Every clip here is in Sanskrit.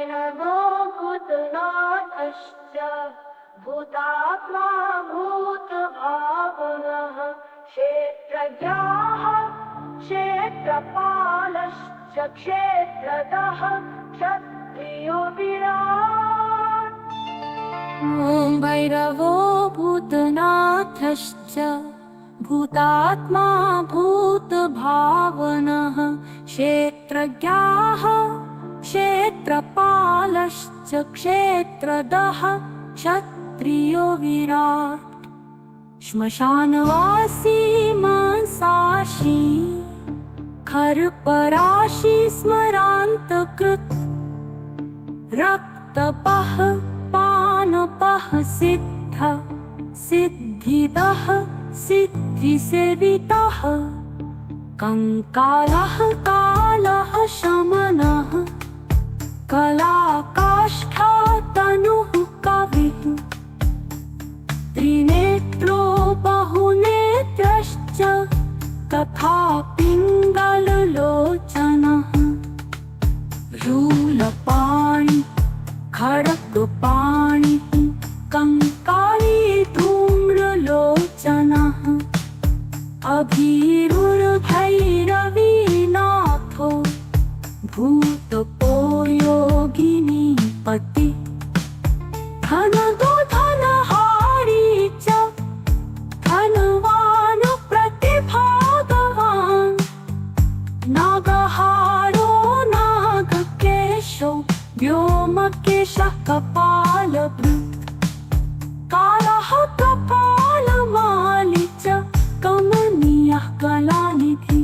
भैरवो भूतनाथश्च भूतात्मा भूतभावनः क्षेत्रज्ञः क्षेत्रपालश्च क्षेत्रदः क्षत्रियो विराट्। ॐ भैरवो भूतनाथश्च भूतात्मा भूतभावनः क्षेत्रज्ञः क्षेत्रपालश्च क्षेत्रदः क्षत्रियो विराट्। श्मशानवासी मांसाशी खरपराशी स्मरान्तकृत् रक्तपः पानपः सिद्ध सिद्धिदः सिद्धिसेवितः कंकालः कालः शमनः कलाकाष्ठा तनुः कविः त्रिनेत्रो बहुनेत्रश्च तथा पिङ्गललोचनः शूलपाणि खड्गपाणिः कंकाली धूम्रलोचनः अभीरुर्भैरवीनाथो भूतपो योगिनीपति धनदो धनहारी च धनवान् प्रतिभागवान् नागहारो नागकेशो व्योमकेशः कपालभृत् कालः कपालमाली च कमनीयः कलानिधि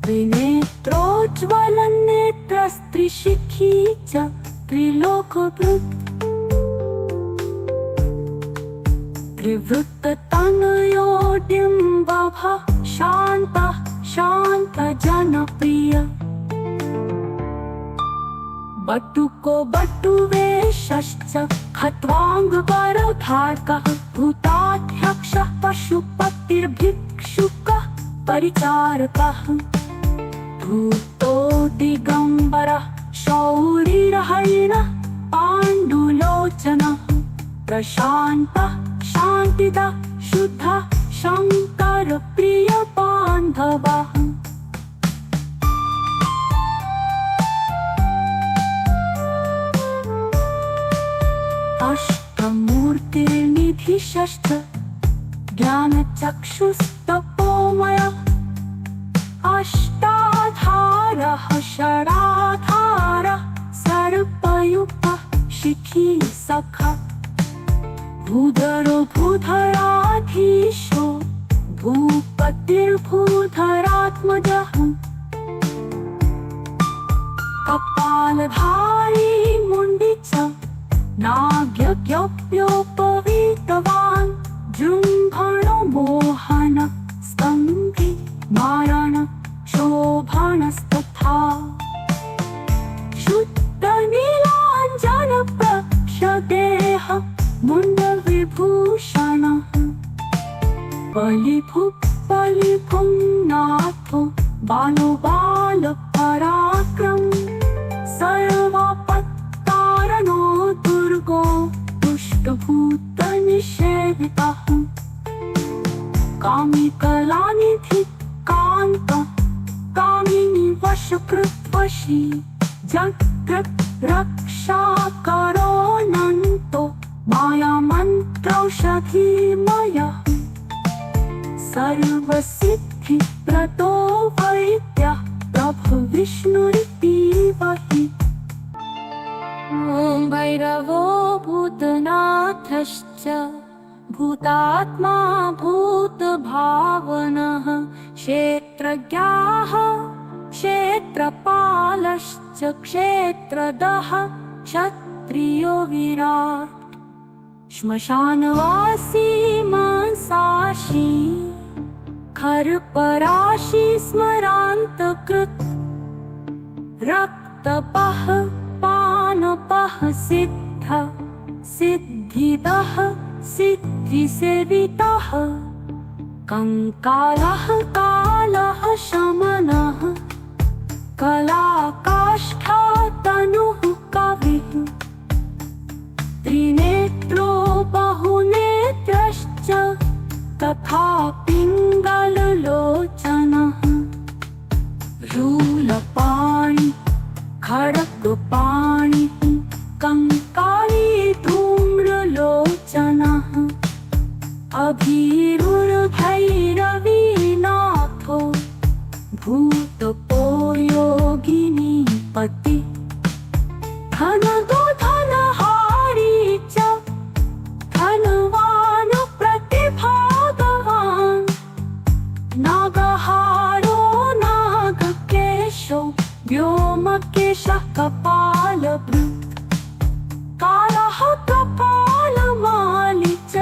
त्रिनेत्रोज्ज्वलनेत्रस्त्रिशिखी च त्रिलोकभृत् त्रिवृत्ततनयो डिम्बभः शान्तः शान्तजनप्रिय बटुको बटुवेशश्च खट्वाङ्गवरधार्कः भूताध्यक्षः पशुपतिर्भिक्षुकः परिचारकः भूतो दिगम्बरः शौरिर्हरिणः पाण्डुलोचनः प्रशान्तः शान्तिदः शुद्धः शङ्करप्रियबान्धवः अष्टमूर्तिर्निधिशश्च ज्ञानचक्षुस्तपोमयः अष्टाधारः षडाधारः सर्पयुक्तः शिखी सखः भूधरो भूधराधीशो भूपतिर्भूधरात्मजः कपालधारी मुण्डी च नाग्यज्ञोपवीतवान् जृम्भणो मोहन स्तम्भि मारण शोभनस्तथा शुद्धनीलाञ्जनप्रक्षदेह मुण्डविभूषणः बलिभुः नाथो बालो बालपराक्रम सर्वपत्तारणो दुर्गो दुष्टभूतनिषेवितः कामी कलानिधि कान्त कामिनी वशकृद्वशी जगत् रक्षाकरोऽनन्तो मायामन्त्रौषधीमयः सर्वसिद्धिप्रदो वैद्यः प्रभुविष्णुरितीवहि। ॐ भैरवो भूतनाथश्च भूतात्मा भूतभावनः क्षेत्रज्ञः क्षेत्रपालश्च क्षेत्रदः क्षत्रियो विराट्। श्मशानवासी मांसाशी खरपराशी स्मरान्तकृत् रक्तपः पानपः सिद्ध सिद्धिदः सिद्धिसेवितः कंकालः कालः शमनः कलाकाष्ठा तनुः त्रिनेत्रो बहुनेत्रश्च तथा पिङ्गललोचनः शूलपाणि खड्गपाणिः कंकाली धूम्रलोचनः अभीरुर्भैरवीनाथो भूतपो योगिनीपति धनदो धनहारी च धनवान् प्रतिभागवान् नागहारो नागकेशो व्योमकेशः कपालभृत् कालः कपालमाली च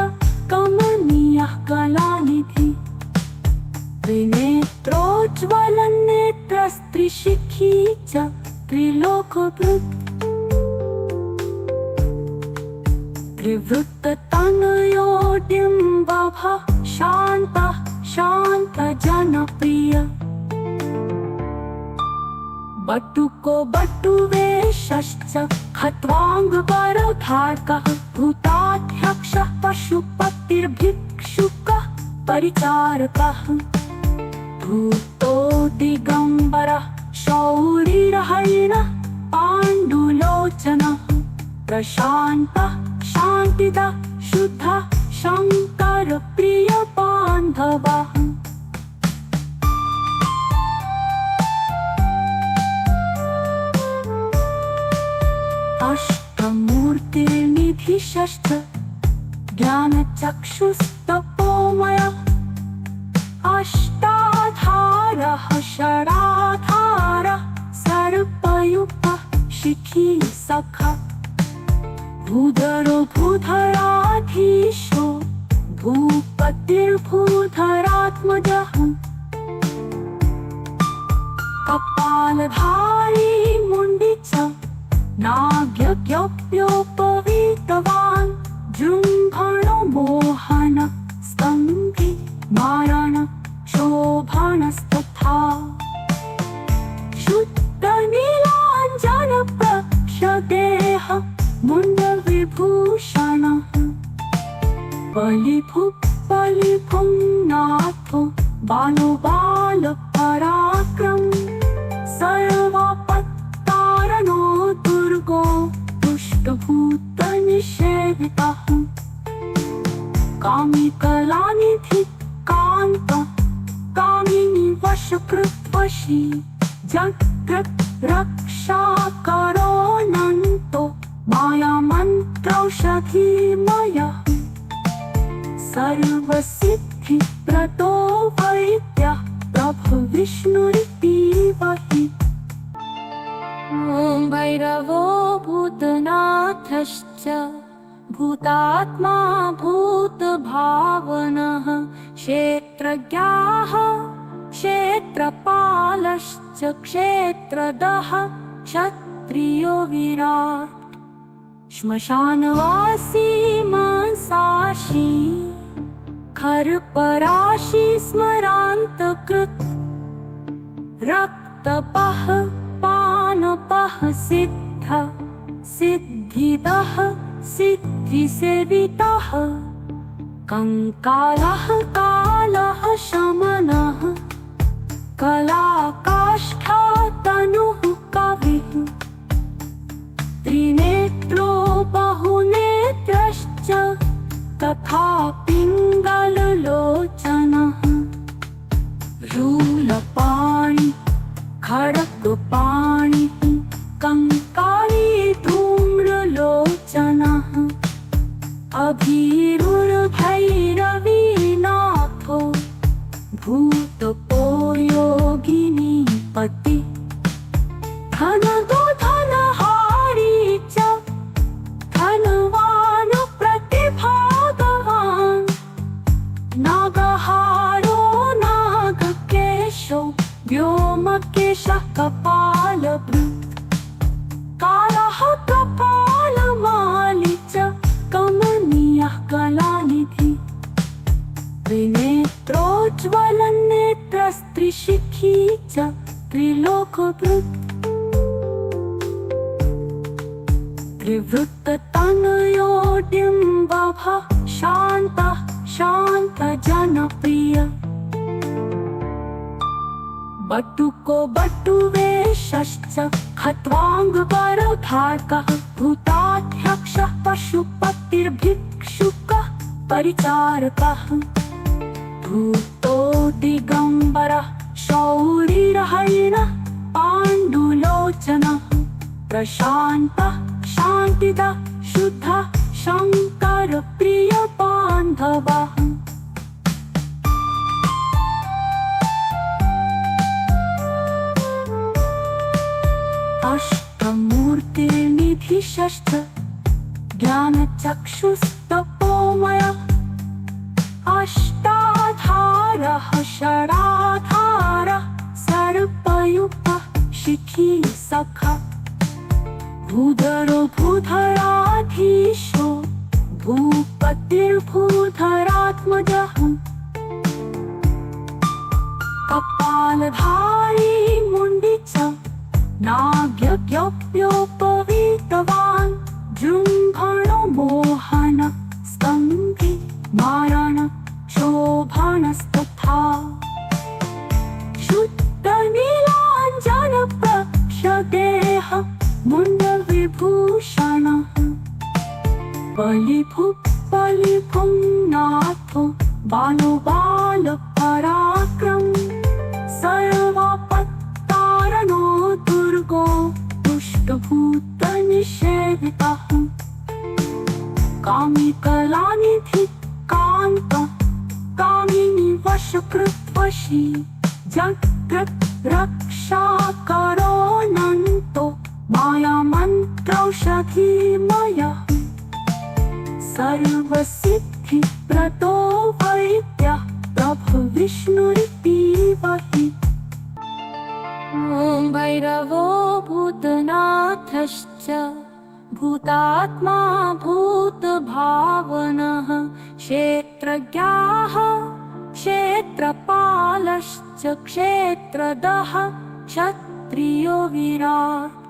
कमनीयः कलानिधि त्रिनेत्रोज्ज्वलनेत्रस्त्रिशिखी च त्रिलोकभृत् त्रिवृत्ततनयो डिम्बभः शान्तः शान्तजनप्रिय बटुको बटुवेशश्च खट्वाङ्गवरधारकः भूताध्यक्षः पशुपतिर्भिक्षुकः परिचारकः भूतो दिगम्बरः शौरिरहरिणः पाण्डुलोचनः प्रशान्तः शान्तिदः शुद्धः शङ्करप्रियबान्धवः अष्टमूर्तिर्निधिश्च ज्ञानचक्षुस्तपोमयः अष्टाधारः षडाधारः सर्पयुक्तः शिखी सखः भूधरो भूधराधीशो भूपतिर्भूधरात्मजः कपालधारी मुण्डी च नाग्यज्ञोपवीतवान् जृम्भणो मोहन स्तम्भि मारण शोभनस्तथा शुद्धनीलाञ्जनप्रक्षदेह मुण्डविभूषणः बलिभुः नाथो बालो बालपराक्रम सर्वपत्तारणो दुर्गो दुष्टभूतनिषेवितः कामी कलानिधि कान्त कामिनी वशकृत्वशी जगत् रक्षाकरोऽनन्तो मायामन्त्रौषधीमयः सर्वसिद्धिप्रदो वैद्यः प्रभुविष्णुरितीवहि ॐ भैरवो भूतनाथश्च भूतात्मा भूतभावनः क्षेत्रज्ञः क्षेत्रपालश्च क्षेत्रदः क्षत्रियो विराट् श्मशानवासी मांसाशी खरपराशी स्मरान्तकृत् रक्तपः पानपः सिद्ध सिद्धिदः सिद्धिसेवितः कंकालः कालः शमनः कलाकाष्ठा तनुः कविः त्रिनेत्रो बहुनेत्रश्च तथा पिङ्गललोचनः शूलपाणि खड्गपाणिः कंकाली धूम्रलोचनः अभीरुर्भैरवीनाथो भूतपो योगिनीपति धनदो धनहारी च धनवान् प्रतिभागवान् नागहारो नागकेशो व्योमकेशः कपालभृत् कालः कपालमाली च कमनीयः कलानिधि त्रिनेत्रोज्ज्वलनेत्रस्त्रिशिखी च त्रिलोकभृत् त्रिवृत्ततनयोडिम्बः शान्तः शान्तजनप्रिय बटुको बटुवेशश्च खट्वाङ्गपरधार्कः भूताध्यक्षः पशुपतिर्भिक्षुकः परिचारकः भूतो दिगम्बरः शौरिरहरिणः पाण्डुलोचनः प्रशान्तः शान्तिदः शुद्धः शङ्करप्रियबान्धवः अष्टमूर्तिर्निधिश्च ज्ञानचक्षुस्तपोमयः अष्टाधारः षडाधारः सर्पयुक्तः शिखी सखः भूधरो भूधराधीशो भूपतिर्भूधरात्मजः कपालधारी मुण्डी च नाग्यज्ञोपवीतवान् जृम्भणो मोहन स्तम्भि मारण शोभनस्तथा शुद्धनीलाञ्जनप्रक्षदेह मुण्डविभूषणः बलिभुं नाथो बालो बालपराक्रम सर्वपत्तारणो दुर्गो दुष्टभूतनिषेवितः कामी कलानिधि कान्त कामिनी वशकृत्वशी जगत् रक्षाकरोऽनन्तो मायामन्त्रौषधीमयः सर्वसिद्धिप्रदो वैद्यः प्रभुविष्णुरितीवहि ॐ भैरवो भूतनाथश्च भूतात्मा भूतभावनः क्षेत्रज्ञः क्षेत्रपालश्च क्षेत्रदः क्षत्रियो विराट्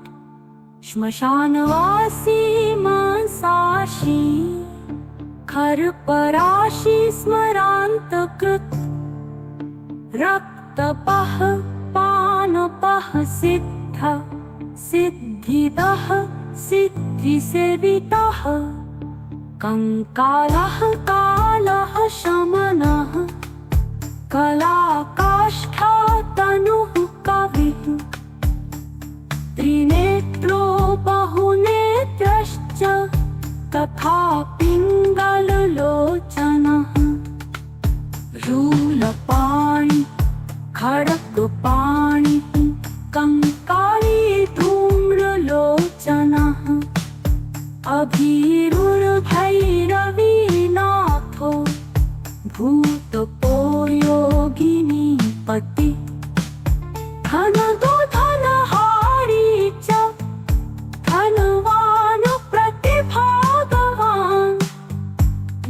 श्मशानवासी मांसाशी खरपराशी स्मरान्तकृत् रक्तपः पानपः सिद्ध सिद्धिदः सिद्धिसेवितः कंकालः कालः शमनः कलाकाष्ठा तनुः कविः त्रिनेत्रो बहुनेत्रश्च तथा पिङ्गललोचनः रूलपाणि खड्गपाणिः कंकाली धूम्रलोचनः अभीरुर्भैरवीनाथो भूतपो योगिनीपति धनदो धनहारी च धनवान् प्रतिभागवान्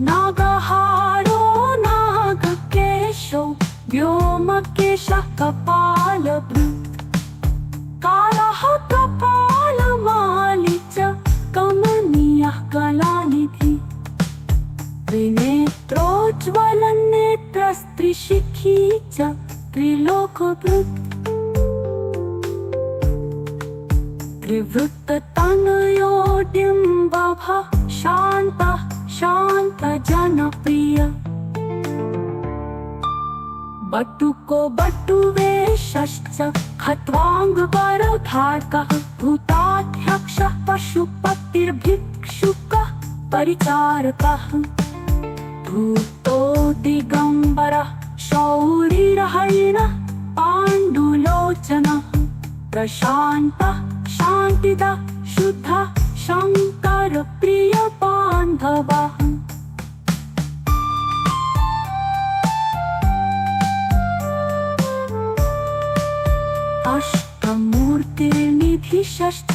नागहारो नागकेशो व्योमकेशः कपालभृत् कालः कपालमाली च कमनीयः कलानिधि त्रिनेत्रोज्ज्वलनेत्रस्त्रिशिखी च त्रिलोकभृत् त्रिवृत्ततनयोडिम्बः शान्तः शान्तजनप्रिय बटुको बटुवेशश्च खट्वाङ्गपरधार्कः भूताध्यक्षः पशुपतिर्भिक्षुकः परिचारकः भूतो दिगम्बरः शौरिरहरिणः पाण्डुलोचनः प्रशान्तः शान्तिदः शुद्धः शङ्करप्रियबान्धवः अष्टमूर्तिर्निधिश्च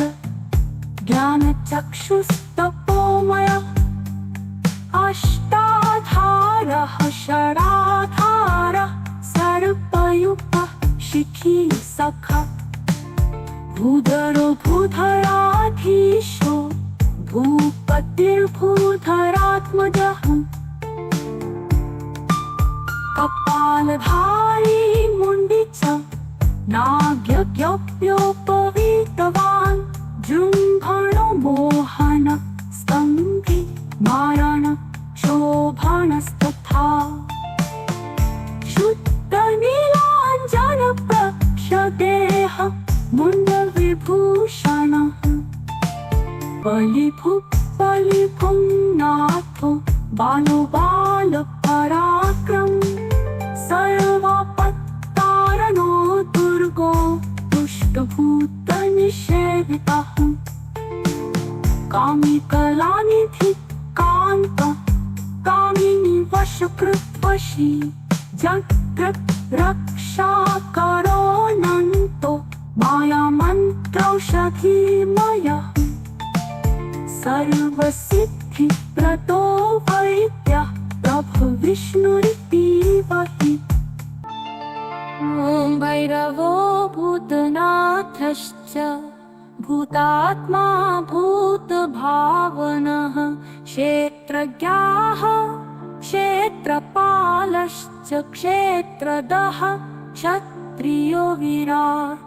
ज्ञानचक्षुस्तपोमयः अष्टाधारः षडाधारः सर्पयुक्तः शिखी सखः भूधरो भूधराधीशो बलिभुं नाथो बालो बाल पराक्रम सर्वपत्तारणो दुर्गो दुष्टभूत निषेवितः कामी कलानिधि कांत कामिनी वशकृत्वशी जगत् रक्षा करो नन्तो माया मंत्रौषधिमयः सर्वसिद्धिप्रदो वैद्यः प्रभु विष्णुरितीवहि ॐ भैरवो भूतनाथश्च भूतात्मा भूतभावनः क्षेत्रज्ञः क्षेत्रपालश्च क्षेत्रदः क्षत्रियो विराट्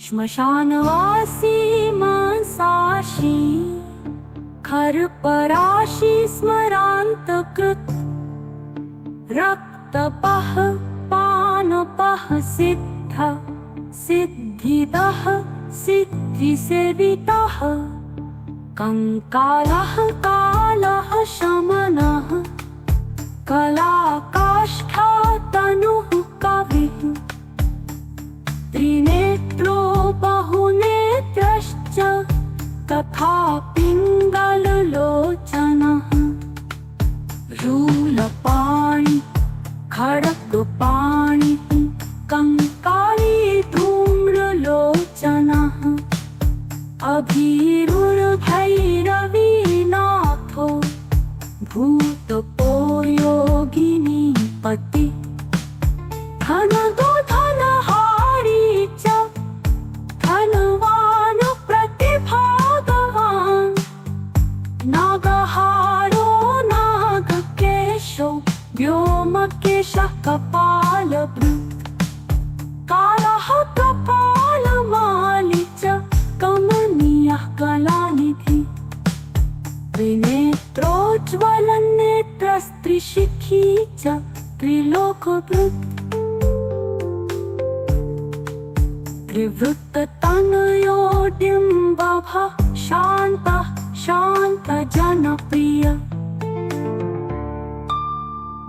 श्मशानवासी मांसाशी खरपराशी स्मरान्तकृत् रक्तपः पानपः सिद्धिदः सिद्धिसेवितः कंकालः कालः शमनः कलाकाष्ठा तनुः कविः त्रिनेत्रो बहुनेत्रश्च तथा पिङ्गललोचनः शूलपाणि खड्गपाणिः कंकाली धूम्रलोचनः अभीरुर्भैरवीनाथो भूतपो योगिनीपति धनदो धनहारी च धनवान् प्रतिभागवान् नागहारो नागकेशो व्योमकेशः कपालभृत् कालः कपालमाली च कमनीयः कलानिधि त्रिनेत्रोज्ज्वलनेत्रस्त्रिशिखी च त्रिलोकभृत् त्रिवृत्ततनयो डिम्बभः शान्तः शान्तजनप्रिय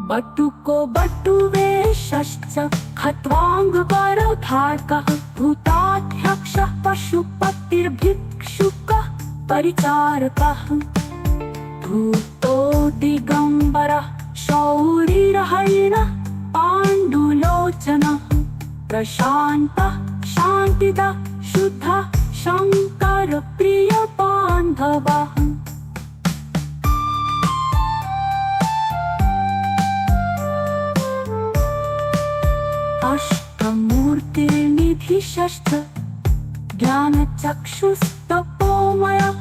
बटुको बटुवेशश्च खट्वाङ्गपरधार्कः भूताध्यक्षः पशुपतिर्भिक्षुकः परिचारकः भूतो दिगम्बरः शौरिर्हरिणः पाण्डुलोचनः प्रशान्तः शान्तिदः शुद्धः शङ्करप्रियबान्धवः अष्टमूर्तिर्निधिशश्च ज्ञानचक्षुस्तपोमयः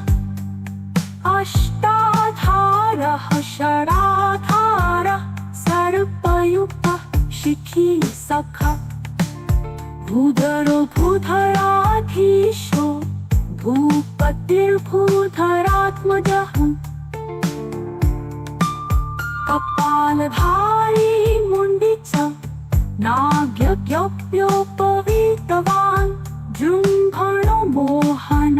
अष्टाधारः षडाधारः सर्पयुक्तः शिखी सखः भूधरो भूधराधीशो भूपतिर्भूधरात्मजः कपालधारी मुण्डी च नाग्यज्ञोपवीतवान् जृम्भणो मोहन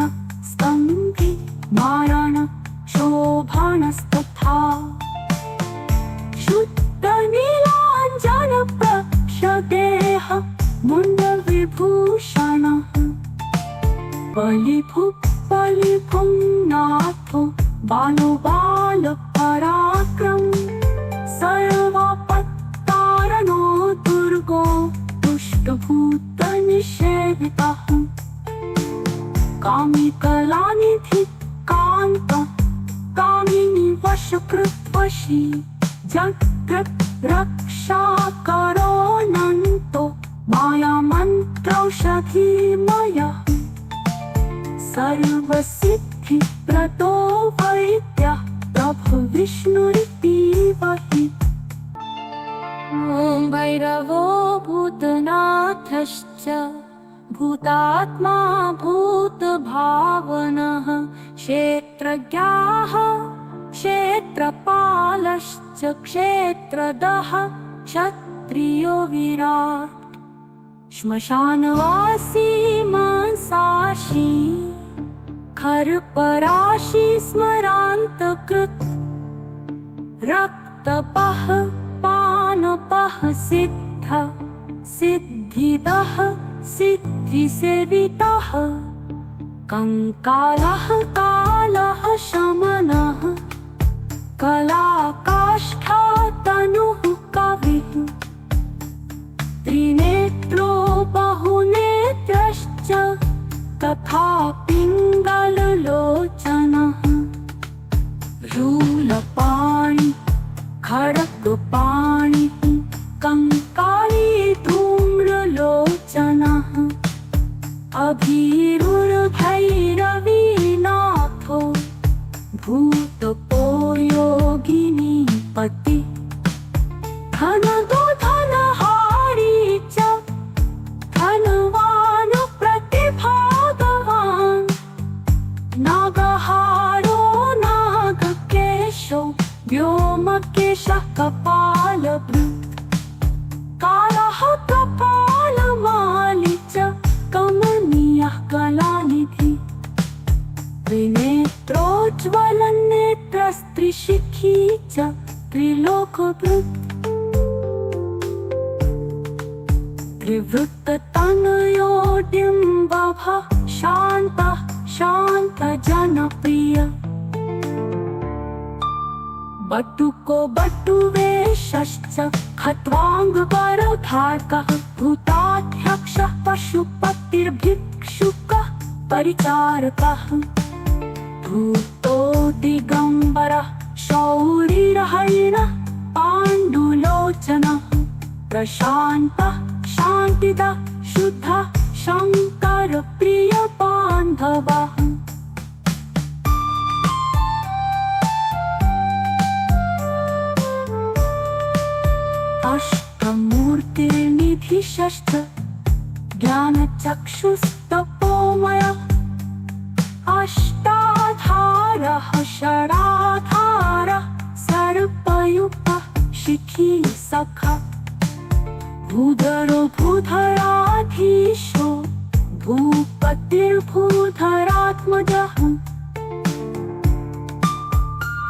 स्तम्भि मारण शोभनस्तथा शुद्धनीलाञ्जनप्रक्षदेह मुण्डविभूषणः बलिभुं नाथो बालो बाल पराक्रम सर्वपत्तारणो दुर्गो दुष्टभूत निषेवितः कामी कलानिधि कांत कामिनी वशकृत्वशी जगत् रक्षा करो नन्तो माया मंत्रौषधिमयः सर्वसिद्धिप्रदो वैद्यः प्रभु विष्णुरितीवहि ॐ भैरवो भूतनाथश्च भूतात्मा भूतभावनः क्षेत्रज्ञः क्षेत्रपालश्च क्षेत्रदः क्षत्रियो विराट् श्मशानवासी मांसाशी खरपराशी स्मरान्तकृत् रक्तपः पानपः सिद्ध सिद्धिदः सिद्धिसेवितः कंकालः कालः शमनः कलाकाष्ठा तनुः कविः त्रिनेत्रो बहुनेत्रश्च तथा पिङ्गललोचनः शूलपाणि खड्गपाणिः कंकाली धूम्रलोचनः अभीरुर्भैरवीनाथो भूतपो योगिनीपति धनदो धनहारी च धनवान् प्रतिभागवान् नागहारो नागकेशो व्योमकेशः कपालभृत् कालः कपालमाली च कमनीयः कलानिधि त्रिनेत्रोज्ज्वलनेत्रस्त्रिशिखी च त्रिलोकभृत् त्रिवृत्ततनयो डिम्बभः शान्तः शान्तजनप्रिय बटुको बटुवेशश्च खट्वाङ्गवरधारकः भूताध्यक्षः पशुपतिर्भिक्षुकः परिचारकः भूतो दिगम्बरः शौरिर्हरिणः पाण्डुलोचनः प्रशान्तः शान्तिदः शुद्धः शङ्करप्रियबान्धवः अष्टमूर्तिर्निधिषष्ठ ज्ञानचक्षुस्तपोमयः अष्टाधारः षडाधारः सर्पयुक्तः शिखी सखा भूधरो भूधराधीशो भूपतिर्भूधरात्मजः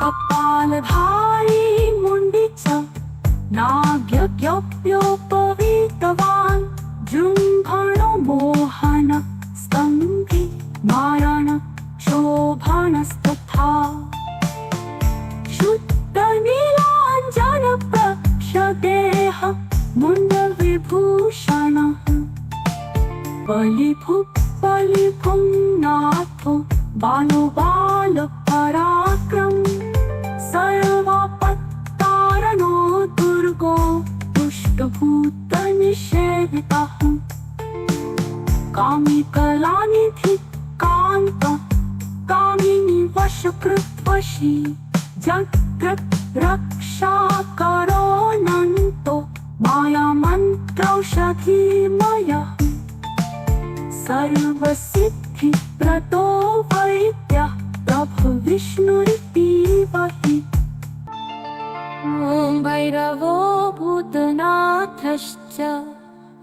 कपालधारी मुण्डी च नाग्यज्ञोपवीतवान् जृम्भणो मोहन स्तम्भि मारण शोभनस्तथा शुद्धनीलाञ्जनप्रक्षदेह मुण्डविभूषणः बलिभुः नाथो बालो बालपराक्रम सर्वपत्तारणो दुर्गो दुष्टभूतनिषेवितः कामी कलानिधि कान्त कामिनी वशकृद्वशी जगत् रक्षाकरोऽनन्तो मायामन्त्रौषधीमयः सर्वसिद्धिप्रदो वैद्यः प्रभुविष्णुरितीवहि ॐ भैरवो भूतनाथश्च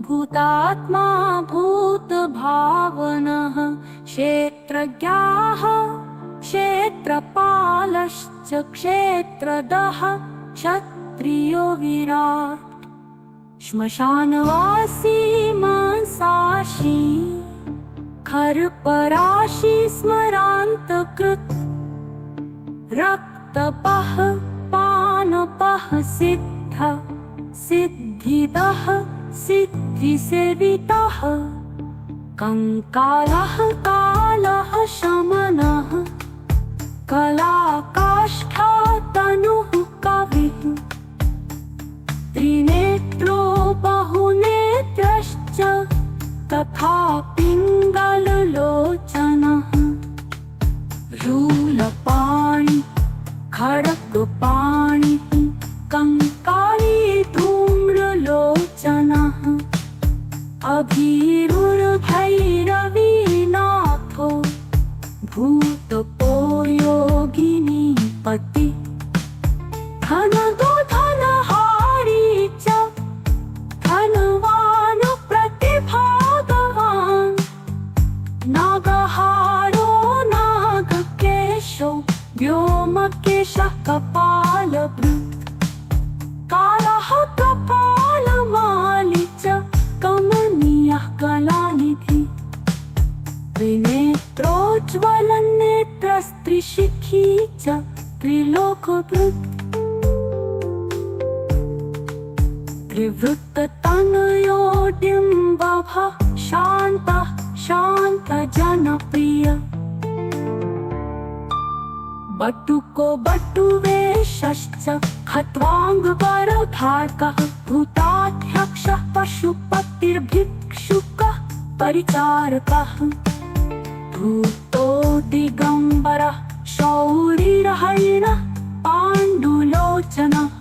भूतात्मा भूतभावनः क्षेत्रज्ञाः क्षेत्रपालश्च क्षेत्रदः क्षत्रियो विराट् श्मशानवासी मांसाशी खरपराशी स्मरान्तकृत् रक्तपः पानपः सिद्ध सिद्धिदः सिद्धिसेवितः कंकालः कालः शमनः कलाकाष्ठा तनुः कविः त्रिनेत्रो बहुनेत्रश्च तथा पिङ्गललोचनः शूलपाणि खड्गपाणिः कंकाली धूम्रलोचनः अभीरुर्भैरवीनाथो भूतपो योगिनीपति धनदो धनहारी च धनवान् प्रतिभागवान् नागहारो नाग नेत्रस्त्रिशिखी च त्रिलोकभृत् त्रिवृत्ततनयोडिम्बः शान्तः शान्तजनप्रिय बटुको बटुवेशश्च खट्वाङ्गपरधार्कः भूताध्यक्षः पशुपतिर्भिक्षुकः परिचारकः भूतो दिगम्बरः शौरिरहरिणः पाण्डुलोचनः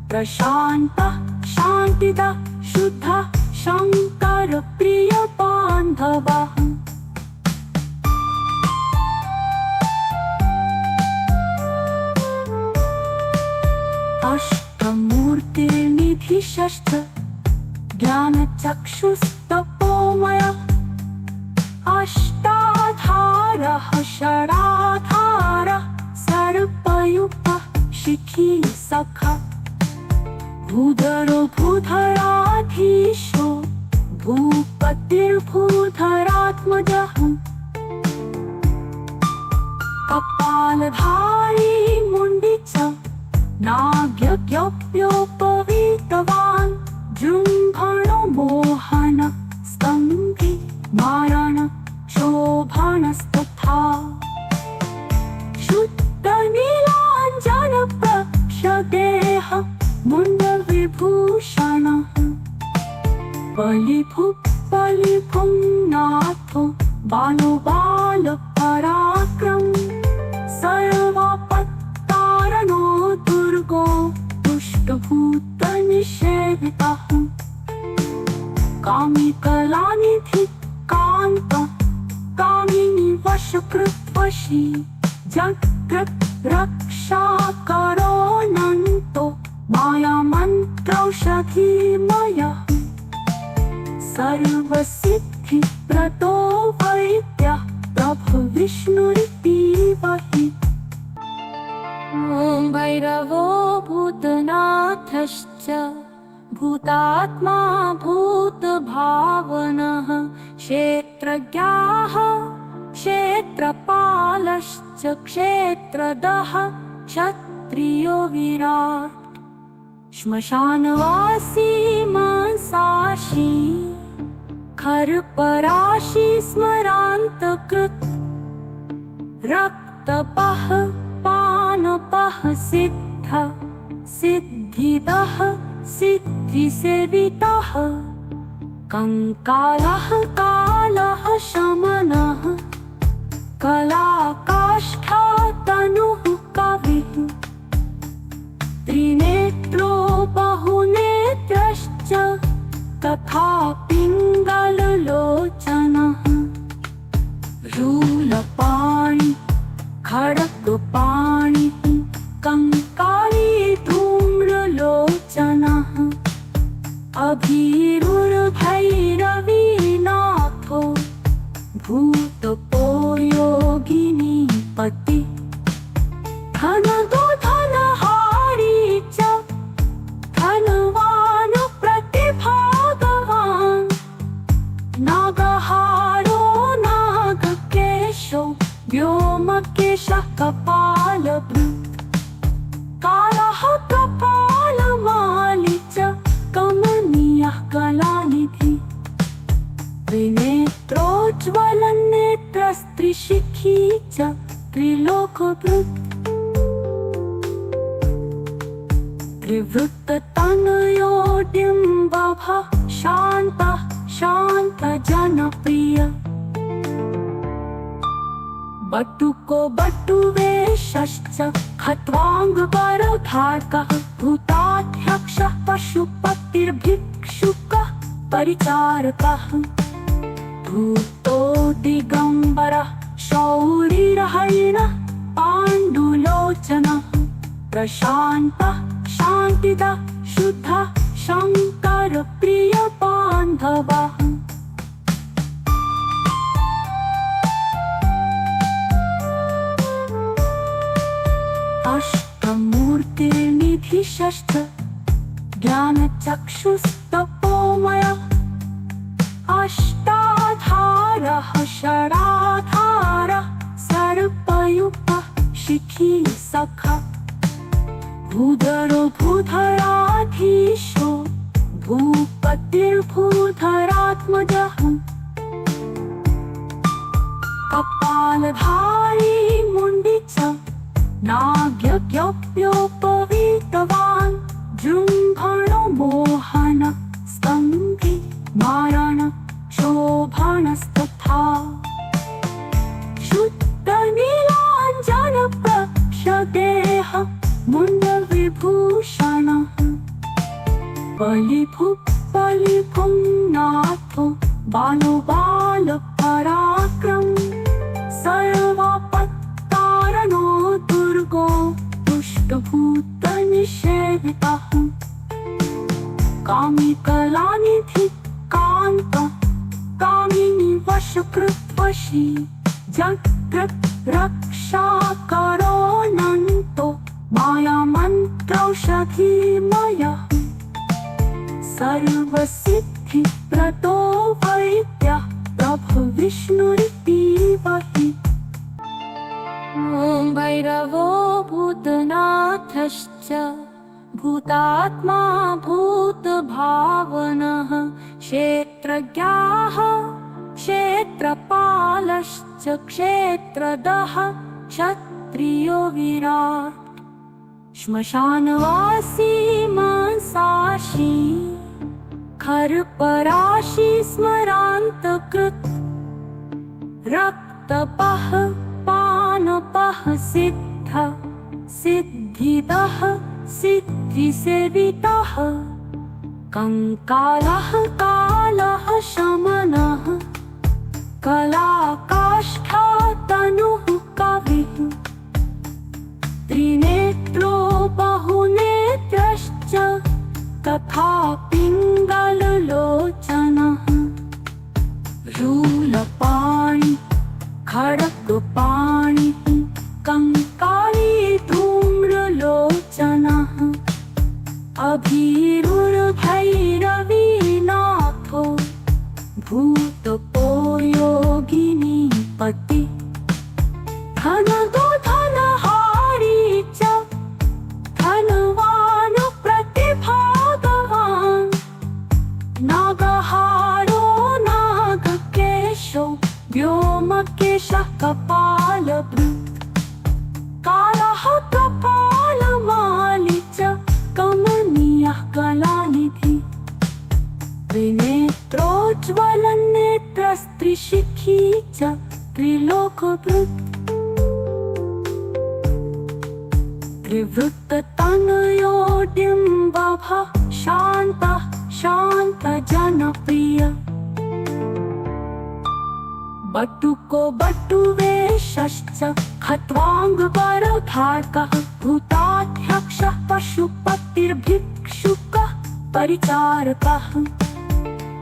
प्रशान्तः शान्तिदः शुद्धः शङ्करप्रियबान्धवः अष्टमूर्तिर्निधिश्च ज्ञानचक्षुस्तपोमयः अष्टाधारः षडाधारः सर्पयुक्तः शिखी सखः भूधरो भूधराधीशो भूपतिर्भूधरात्मजः कपालधारी मुण्डी च नाग्यज्ञोपवीतवान् जृम्भणो मोहन स्तम्भि मारण शोभनस्तथा शुद्धनीलाञ्जनप्रक्षदेह मुण्डविभूषणः बलिभुं नाथो बालो बालपराक्रम सर्वपत्तारणो दुर्गो दुष्टभूतनिषेवितः कामिकलानिधि कान्त कामिनी वशकृत्वशी जगत् रक्षाकरोऽनन्तो मायामन्त्रौषधीमयः सर्वसिद्धिप्रदो वैद्यः प्रभुविष्णुरितीवहि ॐ भैरवो भूतनाथश्च भूतात्मा भूतभावनः क्षेत्रज्ञः क्षेत्रपालश्च क्षेत्रदः क्षत्रियो विराट् श्मशानवासी मांसाशी खरपराशी स्मरान्तकृत् रक्तपः पानपः सिद्ध सिद्धिदः सिद्धिसेवितः कंकालः कालः शमनः कलाकाष्ठा तनुः कविः त्रिनेत्रो बहुनेत्रश्च तथा पिङ्गललोचनः रूलपाणि खड्गपाणि कंकाली धूम्रलोचनः अभीरुर्भैरवीनाथो भूतपो योगिनीपति धनदो धनहारी च धनवान् प्रतिभागवान् नागहारो नागकेशो व्योमकेशः कपालभृत् कालः कपालमाली च कमनीयः कलानिधि त्रिनेत्रोज्ज्वलनेत्रस्त्रिशिखी च त्रिलोकभृत् त्रिवृत्ततनयोडिम्बः शान्तः शान्तजनप्रिय बटुको बटुवेशश्च खट्वाङ्गपरधार्कः भूताध्यक्षः पशुपतिर्भिक्षुकः परिचारकः भूतो दिगम्बरः शौरिरहरिणः पाण्डुलोचनः प्रशान्तः शान्तिदः शुद्धः शङ्करप्रियबान्धवः अष्टमूर्तिर्निधिश्च ज्ञानचक्षुस्तपोमयः अष्टाधारः षडाधारः सर्प सर्पयुक्तः शिखी सखा भूधरो भूधराधीशो भूपतिर्भूधरात्मजः कपालधारी मुण्डी च नाग्यज्ञोपवीतवान् जृम्भणो मोहन स्तम्भि मारण शोभनस्तथा शुद्धनीलाञ्जनप्रक्षदेह मुण्डविभूषणः बलिभुं नाथो बालो बालपराक्रम सर्वपत्तारणो दुर्गो दुष्टभूतनिषेवितः कामी कलानिधि कान्त कामिनी वशकृत्वशी जगत् रक्षा करोऽनन्तो मायामन्त्रौषधीमयः सर्वसिद्धिप्रदो वैद्यः प्रभुविष्णुरितीवहि ॐ भैरवो भूतनाथश्च भूतात्मा भूतभावनः क्षेत्रज्ञाः क्षेत्रपालश्च क्षेत्रदः क्षत्रियो विराट् श्मशानवासी मांसाशी खरपराशी स्मरान्तकृत् रक्तपः पानपः सिद्ध सिद्धिदः सिद्धिसेवितः कंकालः कालः शमनः कलाकाष्ठा तनुः कविः त्रिनेत्रो बहुनेत्रश्च तथा पिङ्गललोचनः शूलपाणि खड्गपाणिः कंकाली धूम्रलोचनः अभीरुर्भैरवीनाथो भूतपो योगिनीपति धनदो धनहारी च धनवान् प्रतिभागवान् नागहारो नागकेशो व्योमकेशः कपालभृत् कालः कपालमाली च कमनीयः कलानिधि त्रिनेत्रोज्ज्वलनेत्रस्त्रिशिखी च त्रिलोकभृत् त्रिवृत्ततनयो डिम्बभः शान्तः शान्तजनप्रियः बटुको बटुवेशश्च खट्वाङ्गपरधार्कः भूताध्यक्षः पशुपतिर्भिक्षुकः परिचारकः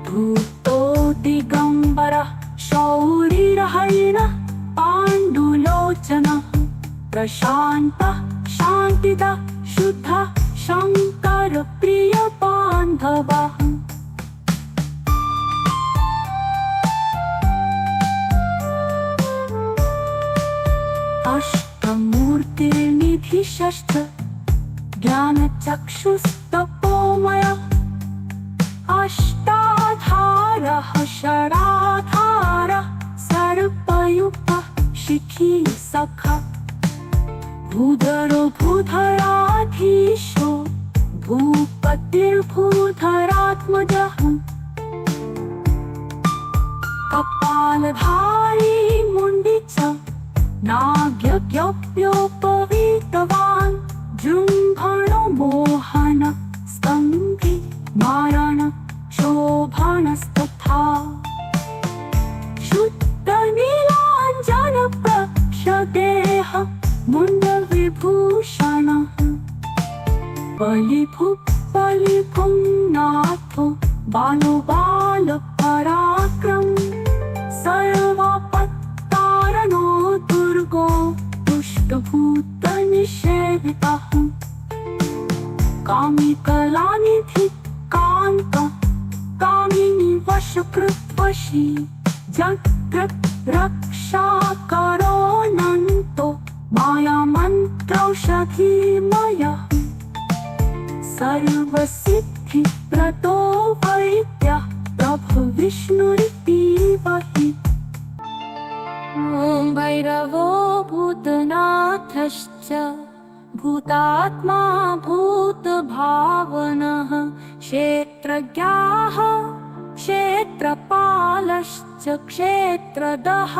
भूतो दिगम्बरः शौरिर्हरिणः पाण्डुलोचनः प्रशान्तः शान्तिदः शुद्धः शङ्करप्रियबान्धवः अष्टमूर्तिर्निधिशश्च ज्ञानचक्षुस्तपोमयः अष्टाधारः षडाधारः सर्पयुक्तः शिखी सखा भूधरो भूधराधीशो भूपतिर्भूधरात्मजः कपालधारी मुण्डी च नाग्यज्ञोपवीतवान् जृम्भणो मोहन स्तम्भि मारण शोभनस्तथा शुद्धनीलाञ्जनप्रक्षदेह मुण्डविभूषणः बलिभुं नाथो बालो बालपराक्रम सर्वपत्तारणो दुर्गो दुष्टभूतनिषेवितः कामी कलानिधि कान्त कामिनी वशकृत्वशी जगत् रक्षा करोऽनन्तो मायामन्त्रौषधीमयः सर्वसिद्धिप्रदो वैद्यः प्रभुविष्णुरितीवहि। ॐ भैरवो भूतनाथश्च भूतात्मा भूतभावनः क्षेत्रज्ञः क्षेत्रपालश्च क्षेत्रदः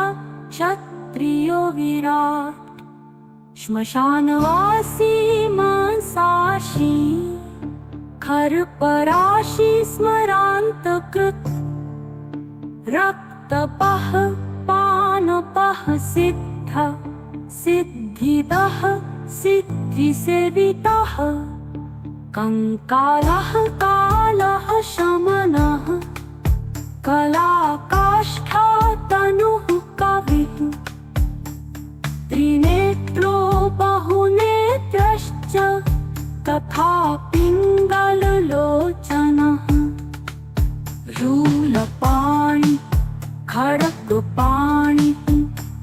क्षत्रियो विराट् श्मशानवासी मांसाशी खरपराशी स्मरान्तकृत् रक्तपः पानपः सिद्ध सिद्धिदः सिद्धिसेवितः कंकालः कालः शमनः कलाकाष्ठा तनुः कविः त्रिनेत्रो बहुनेत्रश्च तथा पिङ्गललोचनः शूलपाणि खड्गपाणिः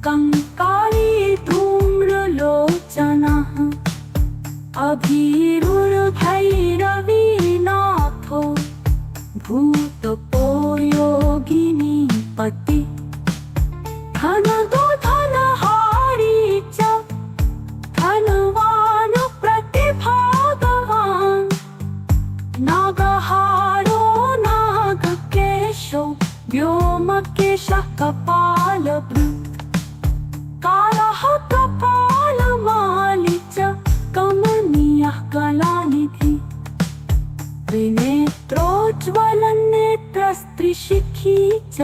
कंकाली धूम्रलोचनः अभीरुर्भैरवीनाथो भूतपो योगिनीपति धनदो धनहारी च धनवान् प्रतिभागवान् नागहारो नागकेशो व्योमकेशः कपालभृत् कालः कपालमाली च कमनीयः कलानिधि त्रिनेत्रोज्ज्वलनेत्रस्त्रिशिखी च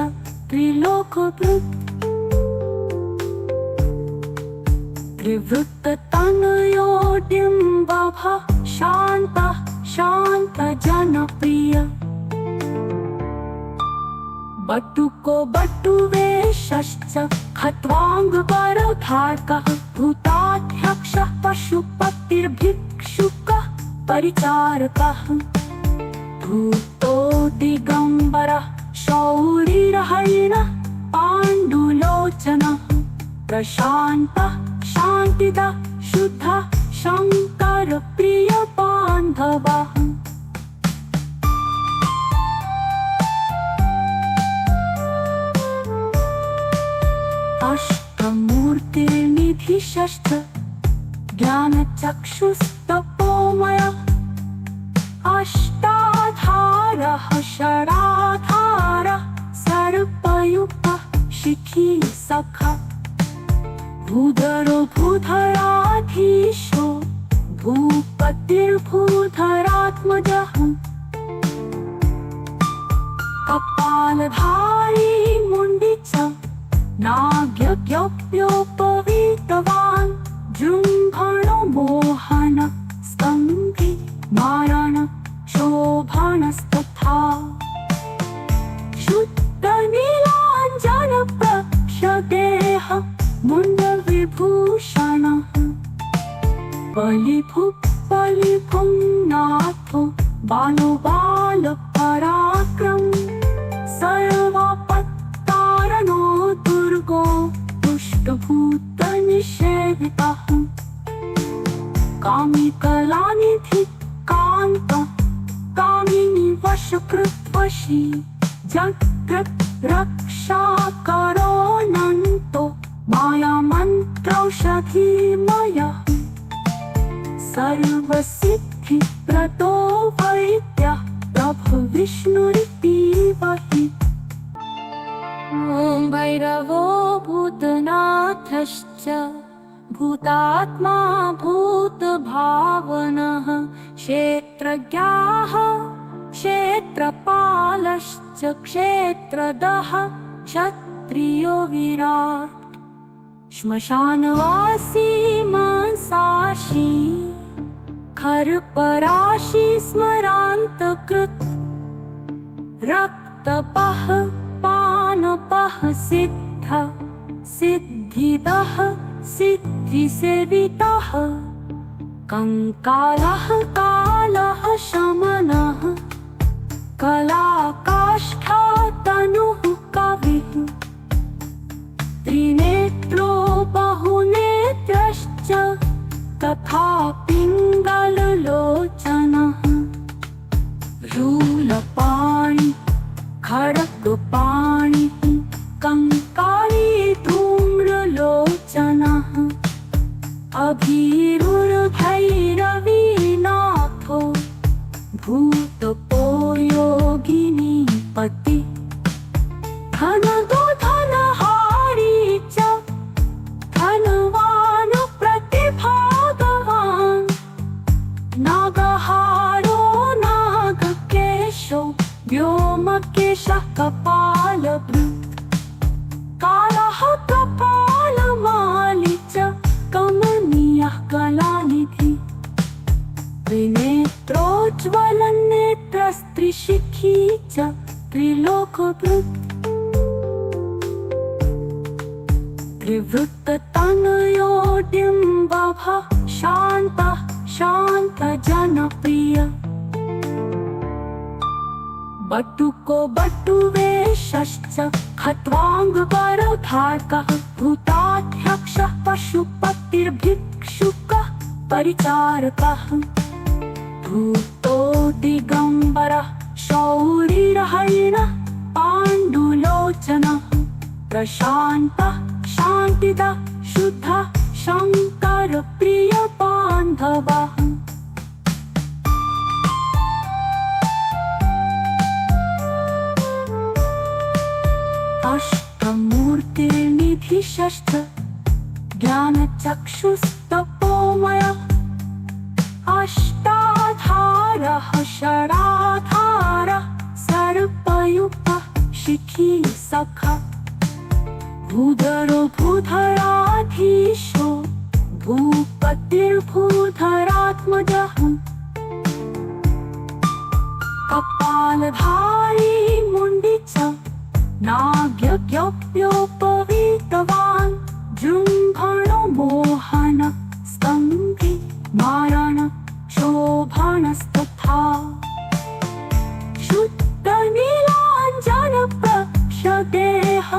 त्रिलोकभृत् त्रिवृत्ततनयो डिम्बभः शान्तः शान्तजनप्रियः बटुको बटुवेशश्च खट्वाङ्गपरधार्कः भूताध्यक्षः पशुपतिर्भिक्षुकः परिचारकः भूतो दिगम्बरः शौरिर्हरिणः पाण्डुलोचनः प्रशान्तः शान्तिदः शुद्धः शङ्करप्रियबान्धवः अष्टमूर्तिर्निधिशश्च ज्ञानचक्षुस्तपोमयः अष्टाधारः षडाधारः सर्पयुक्तः शिखी सखः भूधरो भूधराधीशो भूपतिर्भूधरात्मजः कपालधारी मुण्डी च नाग्यज्ञोपवीतवान् जृम्भणो मोहन स्तम्भि मारण शोभनस्तथा शुद्धनीलाञ्जनप्रक्षदेह मुण्डविभूषणः बलिभुः नाथो बालो बालपराक्रम सर्वपत्तारणो दुर्गो दुष्टभूतनिषेवितः कामिकलानिधि कान्त कामिनी वशकृद्वशी जगत् रक्षाकरोऽनन्तो मायामन्त्रौषधीमयः सर्वसिद्धिप्रदो वैद्यः प्रभुविष्णुरितीवहि। ॐ भैरवो भूतनाथश्च भूतात्मा भूतभावनः क्षेत्रज्ञः क्षेत्रपालश्च क्षेत्रदः क्षत्रियो विराट् श्मशानवासी मांसाशी खरपराशी स्मरान्तकृत् रक्तपः पानपः सिद्ध सिद्धिदः सिद्धिसेवितः कंकालः कालः शमनः कलाकाष्ठा तनुः कविः त्रिनेत्रो बहुनेत्रश्च तथा पिङ्गललोचनः शूलपाणि खड्गपाणिः कंकाली धूम्रलोचनः अभीरुर्भैरवीनाथो भूतपो योगिनीपति धनदो धनहारी च धनवान् प्रतिभागवान् नागहारो नागकेशो व्योमकेशः कपालभृत् कालः कपालमाली च कमनीयः कलानिधि त्रिनेत्रोज्ज्वलनेत्रस्त्रिशिखी च त्रिलोकभृत् त्रिवृत्ततनयो डिम्बभः शान्तः शान्तजनप्रियः बटुको बटुवेशश्च खट्वाङ्गपरधार्कः भूताध्यक्षः पशुपतिर्भिक्षुकः परिचारकः भूतो दिगम्बरः शौरिरहरिणः पाण्डुलोचनः प्रशान्तः शान्तिदः शुद्धः शङ्करप्रियबान्धवः अष्टमूर्तिर्निधिशश्च ज्ञानचक्षुस्तपोमयः अष्टाधारः षडाधारः सर्पयुक्तः शिखी सखः भूधरो भूधराधीशो भूपतिर्भूधरात्मजः कपालधारी मुण्डी च नाग्यज्ञोपवीतवान् जृम्भणो मोहन स्तम्भि मारण शोभनस्तथा शुद्धनीलाञ्जनप्रक्षदेह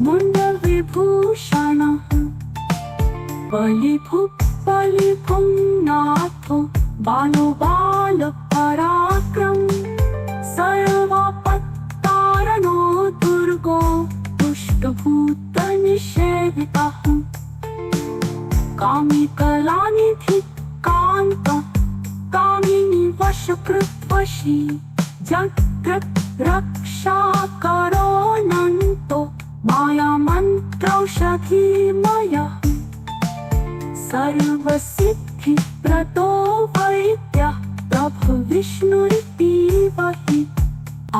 मुण्डविभूषणः बलिभुः नाथो बालो बालपराक्रम सर्वपत्तारणो दुर्गो दुष्टभूतनिषेवितः कामी कलानिधि कान्त कामिनी वशकृत्वशी जगत् रक्षाकरो नन्तो मायामन्त्रौषधीमयः सर्वसिद्धिप्रदो वैद्यः प्रभुविष्णुरितीवहि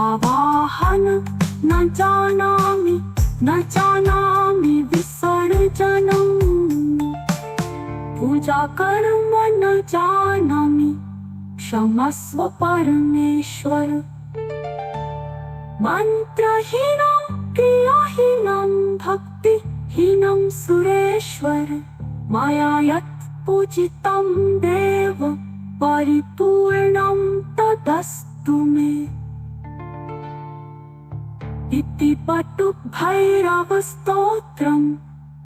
आवाहन न जानामि विसर्जनम् पूजाकर्म न जानामि क्षमस्व परमेश्वर मन्त्रहीनं क्रियाहीनं भक्तिहीनं सुरेश्वर मया यत् पूजितं देव परिपूर्णं तदस्तु मे इति पटुभैरवस्तोत्रम्।